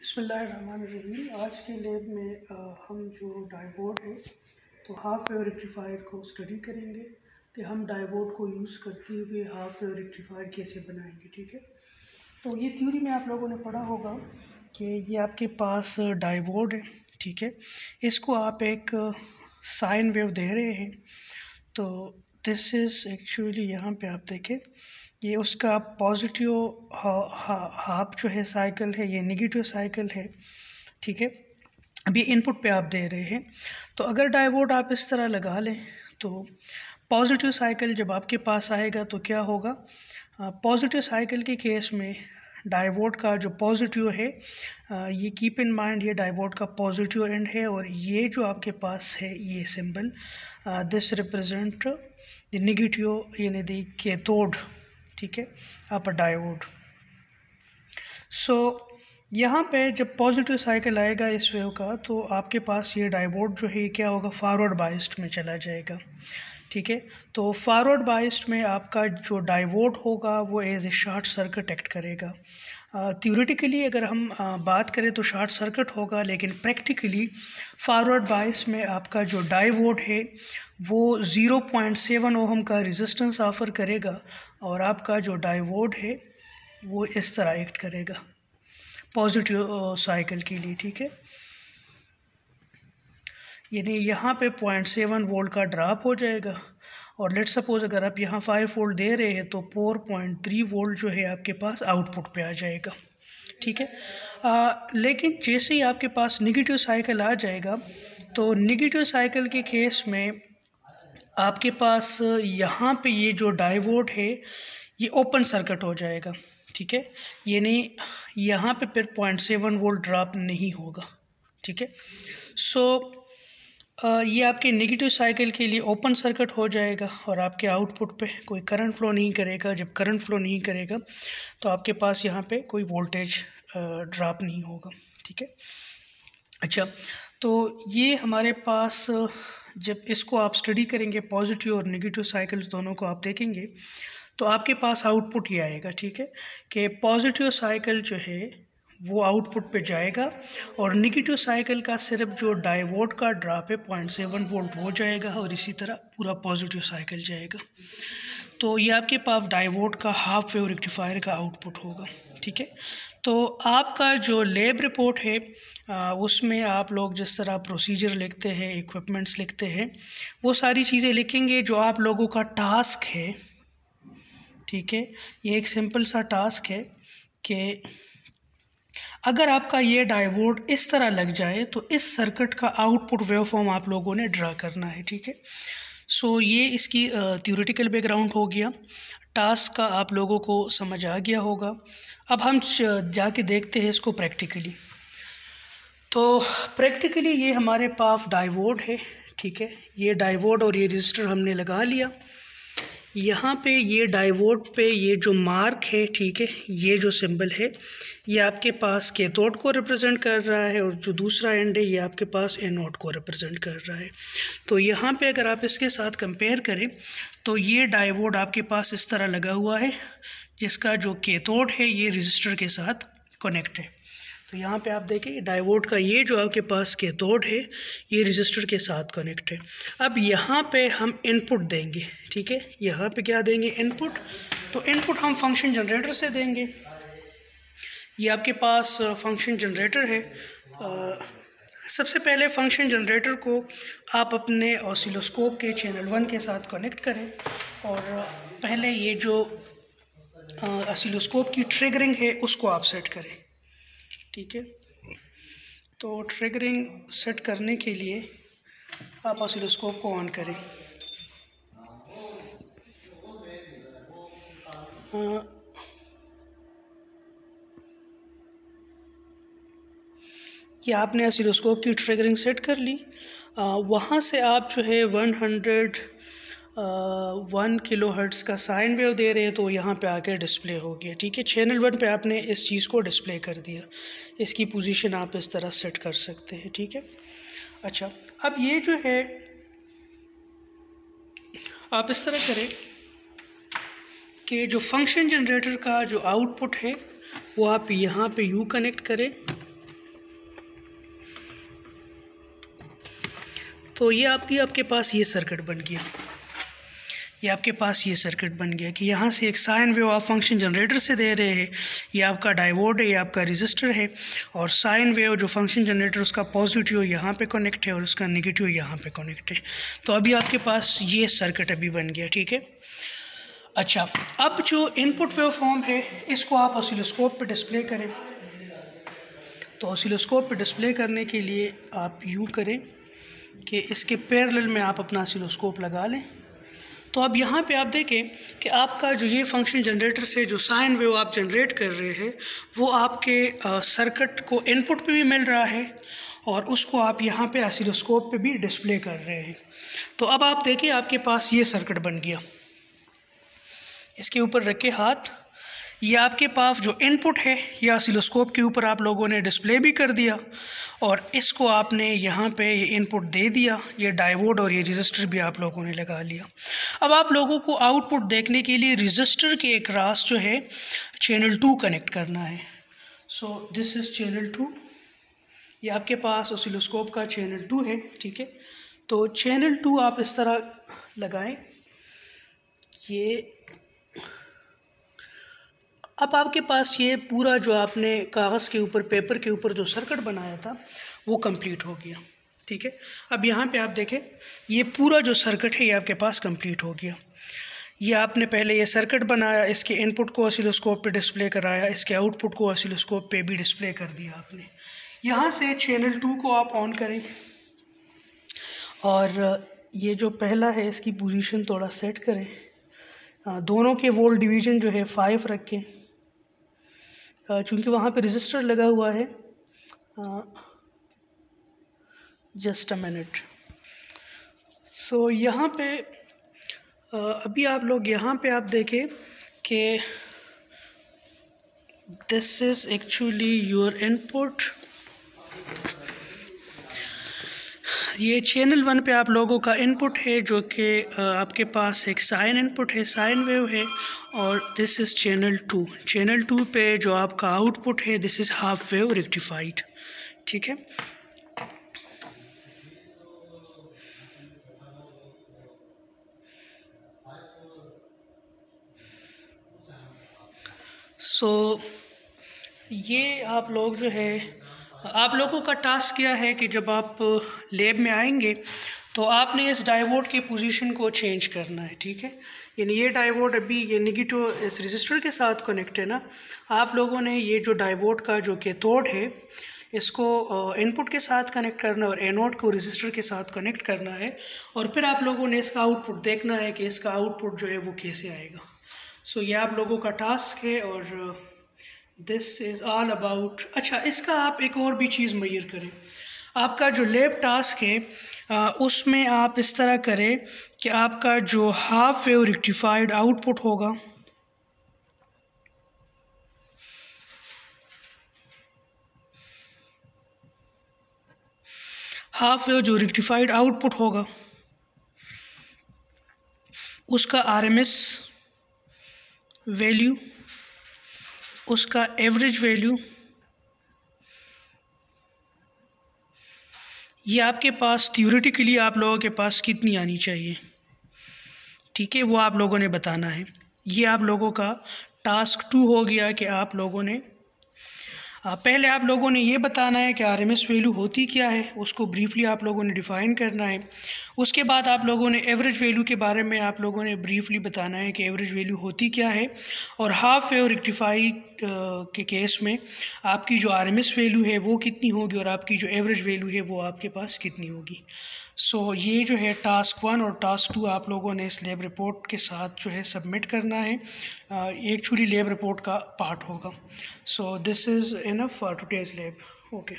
बिस्मिल्लाहिर्रहमानिर्रहीम। आज के लैब में हम जो डायोड है तो हाफ वेव रेक्टिफायर को स्टडी करेंगे कि हम डायोड को यूज़ करते हुए हाफ वेव रेक्टिफायर कैसे बनाएंगे। ठीक है, तो ये थ्योरी में आप लोगों ने पढ़ा होगा कि ये आपके पास डायोड है। ठीक है, इसको आप एक साइन वेव दे रहे हैं, तो दिस इज़ एक्चुअली यहाँ पे आप देखें ये उसका पॉजिटिव हाफ जो है साइकिल है, ये नेगेटिव साइकिल है। ठीक है, अभी इनपुट पे आप दे रहे हैं, तो अगर डायोड आप इस तरह लगा लें तो पॉजिटिव साइकिल जब आपके पास आएगा तो क्या होगा, पॉजिटिव साइकिल के केस में डायोड का जो पॉजिटिव है, ये कीप इन माइंड ये डायोड का पॉजिटिव एंड है, और ये जो आपके पास है ये symbol this represent the negative यानी द कैथोड। ठीक है, आप डायोड। सो यहाँ पे जब पॉजिटिव साइकिल आएगा इस वेव का, तो आपके पास ये डायोड जो है क्या होगा, फॉरवर्ड बाइस्ड में चला जाएगा। ठीक है, तो फॉरवर्ड बाइस्ड में आपका जो डायोड होगा वो as a short circuit act करेगा। थ्योरेटिकली अगर हम बात करें तो शॉर्ट सर्किट होगा, लेकिन प्रैक्टिकली फॉरवर्ड बाइस में आपका जो डायोड है वो 0.7 ओहम का रेजिस्टेंस ऑफर करेगा, और आपका जो डायोड है वो इस तरह एक्ट करेगा पॉजिटिव साइकिल के लिए। ठीक है, यानी यहाँ पे 0.7 वोल्ट का ड्रॉप हो जाएगा, और लेट सपोज अगर आप यहाँ 5 वोल्ट दे रहे हैं तो 4.3 वोल्ट जो है आपके पास आउटपुट पे आ जाएगा। ठीक है, लेकिन जैसे ही आपके पास नेगेटिव साइकिल आ जाएगा, तो नेगेटिव साइकिल के केस में आपके पास यहाँ पे ये जो डायोड है ये ओपन सर्किट हो जाएगा। ठीक है, यानी यहाँ पे फिर 0.7 वोल्ट ड्रॉप नहीं होगा। ठीक है, सो ये आपके नेगेटिव साइकिल के लिए ओपन सर्किट हो जाएगा, और आपके आउटपुट पे कोई करंट फ्लो नहीं करेगा। जब करंट फ्लो नहीं करेगा तो आपके पास यहाँ पे कोई वोल्टेज ड्रॉप नहीं होगा। ठीक है, अच्छा, तो ये हमारे पास जब इसको आप स्टडी करेंगे, पॉजिटिव और नेगेटिव साइकिल्स दोनों को आप देखेंगे, तो आपके पास आउटपुट ये आएगा। ठीक है, कि पॉजिटिव साइकिल जो है वो आउटपुट पे जाएगा, और नेगेटिव साइकिल का सिर्फ जो डायोड का ड्रॉप है 0.7 वोल्ट हो जाएगा, और इसी तरह पूरा पॉजिटिव साइकिल जाएगा। तो ये आपके पास डायोड का हाफ वेव रेक्टिफायर का आउटपुट होगा। ठीक है, तो आपका जो लैब रिपोर्ट है उसमें आप लोग जिस तरह प्रोसीजर लिखते हैं, इक्विपमेंट्स लिखते हैं, वो सारी चीज़ें लिखेंगे जो आप लोगों का टास्क है। ठीक है, ये एक सिंपल सा टास्क है कि अगर आपका ये डायोड इस तरह लग जाए तो इस सर्किट का आउटपुट वेवफॉर्म आप लोगों ने ड्रा करना है। ठीक है, सो ये इसकी थ्योरेटिकल बैकग्राउंड हो गया। टास्क का आप लोगों को समझ आ गया होगा। अब हम जाके देखते हैं इसको प्रैक्टिकली। तो प्रैक्टिकली ये हमारे पास डायोड है। ठीक है, ये डायोड और ये रजिस्टर हमने लगा लिया। यहाँ पे ये डायोड पे ये जो मार्क है, ठीक है, ये जो सिंबल है ये आपके पास कैथोड को रिप्रेजेंट कर रहा है, और जो दूसरा एंड है ये आपके पास एनोड को रिप्रेजेंट कर रहा है। तो यहाँ पे अगर आप इसके साथ कंपेयर करें तो ये डायोड आपके पास इस तरह लगा हुआ है, जिसका जो कैथोड है ये रजिस्टर के साथ कनेक्ट है। तो यहाँ पे आप देखें डायोड का ये जो आपके पास कैथोड है ये रजिस्टर के साथ कनेक्ट है। अब यहाँ पे हम इनपुट देंगे। ठीक है, यहाँ पे क्या देंगे, इनपुट। तो इनपुट हम फंक्शन जनरेटर से देंगे। ये आपके पास फंक्शन जनरेटर है। सबसे पहले फंक्शन जनरेटर को आप अपने ऑसिलोस्कोप के चैनल 1 के साथ कनेक्ट करें, और पहले ये जो ऑसिलोस्कोप की ट्रिगरिंग है उसको आप सेट करें। ठीक है, तो ट्रिगरिंग सेट करने के लिए आप ऑसिलोस्कोप को ऑन करें। ये आपने ऑसिलोस्कोप की ट्रिगरिंग सेट कर ली। वहाँ से आप जो है 101 किलोहर्ट्ज़ का साइन वेव दे रहे हैं, तो यहाँ पे आके डिस्प्ले हो गया। ठीक है, चैनल 1 पे आपने इस चीज़ को डिस्प्ले कर दिया। इसकी पोजीशन आप इस तरह सेट कर सकते हैं। ठीक है, अच्छा, अब ये जो है आप इस तरह करें कि जो फंक्शन जनरेटर का जो आउटपुट है वो आप यहाँ पे यू कनेक्ट करें, तो ये आपके पास ये सर्किट बन गया, ये आपके पास ये सर्किट बन गया कि यहाँ से एक साइन वेव आप फंक्शन जनरेटर से दे रहे हैं, ये आपका डायोड है, ये आपका रजिस्टर है, और साइन वेव जो फंक्शन जनरेटर उसका पॉजिटिव यहाँ पे कनेक्ट है और उसका नेगेटिव यहाँ पे कनेक्ट है। तो अभी आपके पास ये सर्किट अभी बन गया, ठीक है। अच्छा, अब जो इनपुट वेव फॉर्म है इसको आप ऑसिलोस्कोप पे डिस्प्ले करें। तो ऑसिलोस्कोप पे डिस्प्ले करने के लिए आप यूँ करें कि इसके पैरेलल में आप अपना ऑसिलोस्कोप लगा लें। तो अब यहाँ पे आप देखें कि आपका जो ये फंक्शन जनरेटर से जो साइन वेव आप जनरेट कर रहे हैं वो आपके सर्किट को इनपुट पे भी मिल रहा है और उसको आप यहाँ पे ऑसिलोस्कोप पे भी डिस्प्ले कर रहे हैं। तो अब आप देखें आपके पास ये सर्किट बन गया। इसके ऊपर रखे हाथ, ये आपके पास जो इनपुट है ये ऑसिलोस्कोप के ऊपर आप लोगों ने डिस्प्ले भी कर दिया और इसको आपने यहाँ पे ये इनपुट दे दिया, ये डायोड और ये रजिस्टर भी आप लोगों ने लगा लिया। अब आप लोगों को आउटपुट देखने के लिए रजिस्टर के एक रास जो है चैनल 2 कनेक्ट करना है। सो दिस इज़ चैनल 2, ये आपके पास ऑसिलोस्कोप का चैनल 2 है, ठीक है। तो चैनल 2 आप इस तरह लगाएं। ये अब आपके पास ये पूरा जो आपने कागज़ के ऊपर, पेपर के ऊपर जो सर्किट बनाया था वो कंप्लीट हो गया, ठीक है। अब यहाँ पे आप देखें ये पूरा जो सर्किट है ये आपके पास कंप्लीट हो गया। ये आपने पहले ये सर्किट बनाया, इसके इनपुट को ऑसिलोस्कोप पे डिस्प्ले कराया, इसके आउटपुट को ऑसिलोस्कोप पे भी डिस्प्ले कर दिया आपने। यहाँ से चैनल 2 को आप ऑन करें और ये जो पहला है इसकी पोजीशन थोड़ा सेट करें। दोनों के वोल्ट डिवीज़न जो है 5 रखें, चूँकि वहाँ पे रजिस्टर लगा हुआ है। Just a minute. सो यहाँ पे अभी आप लोग यहाँ पे आप देखें कि this is actually your input. ये चैनल 1 पे आप लोगों का इनपुट है जो कि आपके पास एक साइन इनपुट है, साइन वेव है, और दिस इज़ चैनल 2। चैनल 2 पे जो आपका आउटपुट है this is half wave rectified, ठीक है। सो ये आप लोग जो है, आप लोगों का टास्क क्या है कि जब आप लैब में आएंगे तो आपने इस डायोड की पोजीशन को चेंज करना है, ठीक है। यानी ये डायोड अभी ये नेगेटिव इस रजिस्टर के साथ कनेक्ट है ना, आप लोगों ने ये जो डायोड का जो कैथोड है इसको इनपुट के साथ कनेक्ट करना और एनोड को रजिस्टर के साथ कनेक्ट करना है, और फिर आप लोगों ने इसका आउटपुट देखना है कि इसका आउटपुट जो है वो कैसे आएगा। सो ये आप लोगों का टास्क है और दिस इज़ ऑल अबाउट। अच्छा, इसका आप एक और भी चीज़ मेजर करें। आपका जो लैब टास्क है उसमें आप इस तरह करें कि आपका जो हाफ वेव रेक्टिफाइड आउटपुट होगा हाफ वेव जो रेक्टिफाइड आउटपुट होगा उसका आरएमएस वैल्यू, उसका एवरेज वैल्यू, ये आपके पास थ्योरेटिकली आप लोगों के पास कितनी आनी चाहिए, ठीक है, वो आप लोगों ने बताना है। ये आप लोगों का टास्क 2 हो गया कि आप लोगों ने पहले आप लोगों ने ये बताना है कि आरएमएस वैल्यू होती क्या है, उसको ब्रीफली आप लोगों ने डिफ़ाइन करना है। उसके बाद आप लोगों ने एवरेज वैल्यू के बारे में आप लोगों ने ब्रीफली बताना है कि एवरेज वैल्यू होती क्या है, और हाफ वेव रेक्टिफाई के केस में आपकी जो आरएमएस वैल्यू है वो कितनी होगी और आपकी जो एवरेज वैल्यू है वो आपके पास कितनी होगी। सो ये जो है टास्क 1 और टास्क 2 आप लोगों ने इस लैब रिपोर्ट के साथ जो है सबमिट करना है, एक्चुअली लैब रिपोर्ट का पार्ट होगा। So this is enough for today's lab. Okay.